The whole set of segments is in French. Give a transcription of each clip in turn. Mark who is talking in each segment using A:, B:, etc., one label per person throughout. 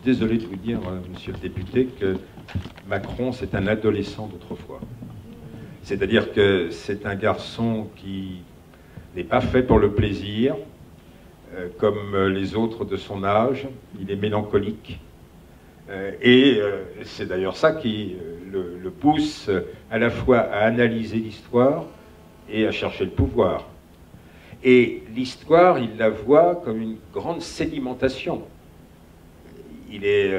A: désolé de vous dire, monsieur le député, que Macron, c'est un adolescent d'autrefois. C'est-à-dire que c'est un garçon qui n'est pas fait pour le plaisir, comme les autres de son âge. Il est mélancolique. C'est d'ailleurs ça qui le pousse à la fois à analyser l'histoire et à chercher le pouvoir. Et l'histoire, il la voit comme une grande sédimentation. Il est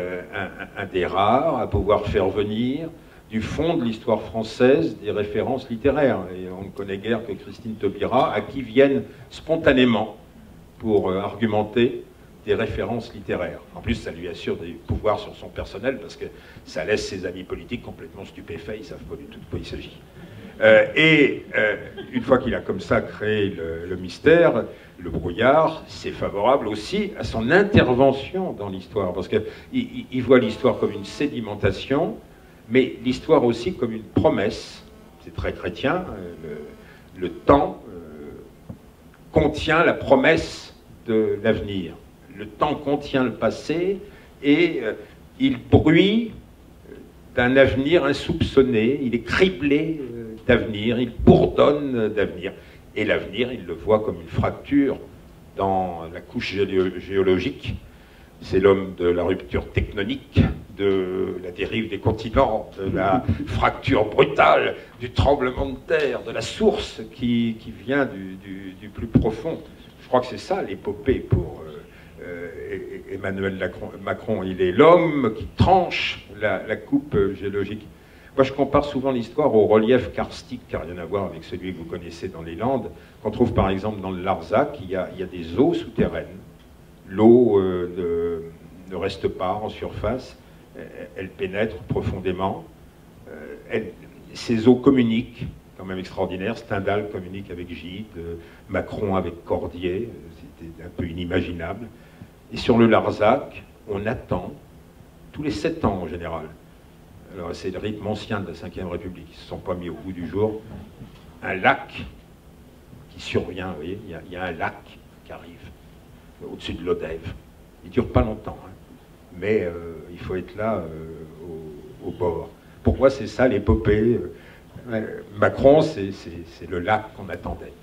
A: un des rares à pouvoir faire venir du fond de l'histoire française des références littéraires. Et on ne connaît guère que Christine Taubira, à qui viennent spontanément pour argumenter des références littéraires. En plus, ça lui assure des pouvoirs sur son personnel, parce que ça laisse ses amis politiques complètement stupéfaits, ils ne savent pas du tout de quoi il s'agit. Une fois qu'il a comme ça créé le mystère, le brouillard, c'est favorable aussi à son intervention dans l'histoire, parce qu'il voit l'histoire comme une sédimentation, mais l'histoire aussi comme une promesse. C'est très chrétien, le temps contient la promesse de l'avenir. Le temps contient le passé et il bruit d'un avenir insoupçonné, il est criblé d'avenir, il bourdonne d'avenir. Et l'avenir, il le voit comme une fracture dans la couche géologique. C'est l'homme de la rupture tectonique, de la dérive des continents, de la fracture brutale, du tremblement de terre, de la source qui vient du plus profond. Je crois que c'est ça l'épopée pour Emmanuel Macron. Il est l'homme qui tranche la coupe géologique. Moi, je compare souvent l'histoire au relief karstique, qui n'a rien à voir avec celui que vous connaissez dans les Landes, qu'on trouve par exemple dans le Larzac. Il y a des eaux souterraines. L'eau ne reste pas en surface, elle pénètre profondément. Ces eaux communiquent, quand même extraordinaire. Stendhal communique avec Gide, Macron avec Cordier, c'était un peu inimaginable. Et sur le Larzac, on attend, tous les 7 ans en général, alors c'est le rythme ancien de la Ve République, ils ne se sont pas mis au bout du jour, un lac qui survient, vous voyez, il y a un lac qui arrive au-dessus de l'Odève. Il ne dure pas longtemps, hein, mais il faut être là au bord. Pourquoi c'est ça l'épopée Macron, c'est le lac qu'on attendait.